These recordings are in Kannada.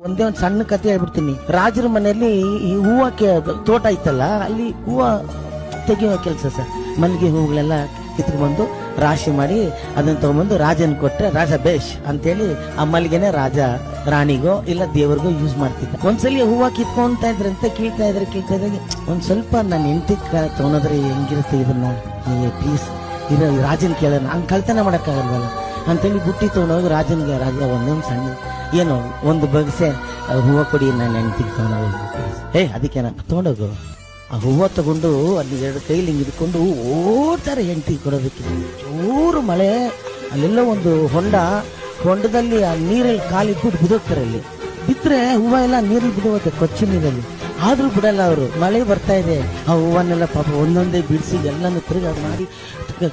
ಒಂದೇ ಒಂದು ಸಣ್ಣ ಕತೆ ಹೇಳ್ಬಿಡ್ತೀನಿ. ರಾಜರ ಮನೆಯಲ್ಲಿ ಈ ಹೂವ ತೋಟ ಇತ್ತಲ್ಲ, ಅಲ್ಲಿ ಹೂವ ತೆಗೆಯುವ ಕೆಲಸ ಸರ್. ಮಲ್ಲಿಗೆ ಹೂಗಳೆಲ್ಲ ಕಿತ್ಕೊಂಡ್ಬಂದು ರಾಶಿ ಮಾಡಿ ಅದನ್ನ ತಗೊಂಡ್ಬಂದು ರಾಜನ್ ಕೊಟ್ರೆ ರಾಜ ಬೇಷ್ ಅಂತೇಳಿ ಆ ಮಲ್ಲಿಗೆನೆ ರಾಜ ರಾಣಿಗೋ ಇಲ್ಲ ದೇವರಿಗೋ ಯೂಸ್ ಮಾಡ್ತಿದ್ದ. ಒಂದ್ಸಲಿ ಹೂವ ಕಿತ್ಕೊಂತ ಇದ್ರಂತೆ, ಕೇಳ್ತಾ ಇದ್ರೆ ಒಂದ್ ಸ್ವಲ್ಪ ನನ್ನ ಹೆಂಡತಿ ತಗೊಂಡ್ರೆ ಹೆಂಗಿರುತ್ತೆ ಇದನ್ನ ಪ್ಲೀಸ್ ಇರೋ ರಾಜನ್ ಕೇಳೋಣ, ಹಂಗ್ ಕಳ್ತನ ಮಾಡಕ್ಕಾಗಲ್ವಲ್ಲ ಅಂತೇಳಿ ಬುಟ್ಟಿ ತಗೊಂಡೋಗಿ ರಾಜನ್ಗೆ ರಾಜ ಒಂದೊಂದು ಸಣ್ಣ ಏನೋ ಒಂದು ಬಗ್ಸೆ ಹೂವ ಕೊಡಿ ನನ್ನ ಹೆಂಡತಿಗೆ ತಗೊಂಡೋಗಿ ಅದಕ್ಕೆ ನಾನು ತಗೊಂಡೋಗು. ಆ ಹೂವ ತಗೊಂಡು ಅಲ್ಲಿ ಎರಡು ಕೈಲಿ ಹಿಂಗೆ ಹಿಡ್ಕೊಂಡು ಓಡ್ತಾರೆ ಹೆಂಡತಿ ಕೊಡೋದಕ್ಕೆ. ಜೋರು ಮಳೆ, ಅಲ್ಲೆಲ್ಲ ಒಂದು ಹೊಂಡದಲ್ಲಿ ಆ ನೀರಲ್ಲಿ ಕಾಲಿಟ್ಬಿಟ್ಟು ಬಿದೋಗ್ತಾರೆ. ಅಲ್ಲಿ ಬಿದ್ರೆ ಹೂವ ಎಲ್ಲ ನೀರಲ್ಲಿ ಬಿಡುತ್ತೆ, ಕೊಚ್ಚಿ ನೀರಲ್ಲಿ. ಆದ್ರೂ ಬಿಡಲ್ಲ ಅವರು. ಮಳೆ ಬರ್ತಾ ಇದೆ, ಆ ಹೂವನ್ನೆಲ್ಲ ಪಾಪ ಒಂದೊಂದೇ ಬಿಡಿಸಿ ಎಲ್ಲಾನು ತಿರುಗಿ ಮಾಡಿ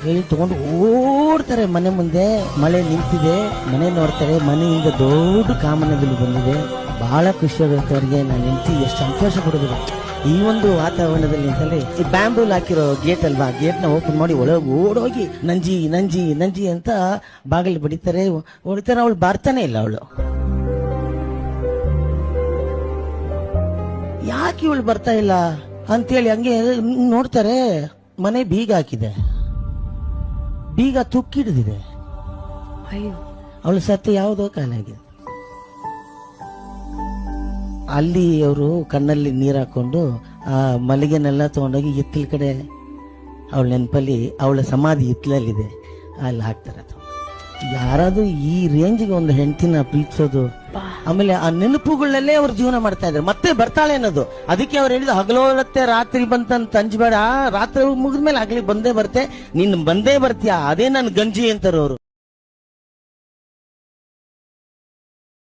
ಕೈ ತಗೊಂಡು ಓಡ್ತಾರೆ ಮನೆ ಮುಂದೆ. ಮಳೆ ನಿಂತಿದೆ, ಮನೆ ನೋಡ್ತಾರೆ, ಮನೆಯಿಂದ ದೊಡ್ಡ ಕಾಮನದಲ್ಲಿ ಬಂದಿದೆ. ಬಹಳ ಖುಷಿಯಾಗುತ್ತೆ ಅವ್ರಿಗೆ. ನಾನು ಹೆಂಡತಿ ಎಷ್ಟು ಸಂತೋಷ ಪಡೋದಿಲ್ಲ ಈ ಒಂದು ವಾತಾವರಣದಲ್ಲಿ ಅಂತಲೇ. ಈ ಬ್ಯಾಂಬೂಲ್ ಹಾಕಿರೋ ಗೇಟ್ ಅಲ್ವಾ, ಗೇಟ್ ನ ಓಪನ್ ಮಾಡಿ ಒಳಗೆ ಓಡೋಗಿ ನಂಜಿ ನಂಜಿ ನಂಜಿ ಅಂತ ಬಾಗಿಲು ಹೊಡಿತಾರೆ. ಅವಳು ಬರ್ತಾನೆ ಇಲ್ಲ. ಅವಳು ಯಾಕೆ ಇವಳು ಬರ್ತಾ ಇಲ್ಲ ಅಂತೇಳಿ ಹಂಗೆ ನೋಡ್ತಾರೆ. ಮನೆ ಬೀಗ ಹಾಕಿದೆ, ಬೀಗ ತುಕ್ಕಿಡ್ದಿದೆ. ಅವಳು ಸತ್ಯ ಯಾವುದೋ ಕಾಲ ಆಗಿದೆ. ಅಲ್ಲಿ ಅವರು ಕಣ್ಣಲ್ಲಿ ನೀರು ಹಾಕೊಂಡು ಆ ಮಲ್ಲಿಗೆನೆಲ್ಲ ತಗೊಂಡೋಗಿ ಹಿತ್ತಲ ಕಡೆ, ಅವಳ ನೆನಪಲ್ಲಿ ಅವಳ ಸಮಾಧಿ ಹಿತ್ತಲಲ್ಲಿದೆ, ಅಲ್ಲಿ ಹಾಕ್ತಾರೆ. ಯಾರಾದ್ರೂ ಈ ರೇಂಜ್ಗೆ ಒಂದು ಹೆಂಡತಿನ ಪ್ರೀತಿಸೋದು, ಆಮೇಲೆ ಆ ನೆನಪುಗಳಲ್ಲೇ ಅವ್ರ ಜೀವನ ಮಾಡ್ತಾ ಇದ್ದಾರೆ. ಮತ್ತೆ ಬರ್ತಾಳೆ ಅನ್ನೋದು. ಅದಕ್ಕೆ ಅವ್ರು ಹೇಳಿದ್ರು ಹಗಲೋರತ್ತೆ ರಾತ್ರಿ ಬಂತಂತ ಅಂಜಬೇಡ, ರಾತ್ರಿ ಮುಗಿದ್ಮೇಲೆ ಆಗ್ಲಿ ಬಂದೇ ಬರ್ತೆ, ನೀನ್ ಬಂದೇ ಬರ್ತೀಯ, ಅದೇ ನನ್ ಗಂಜಿ ಅಂತಾರ ಅವರು.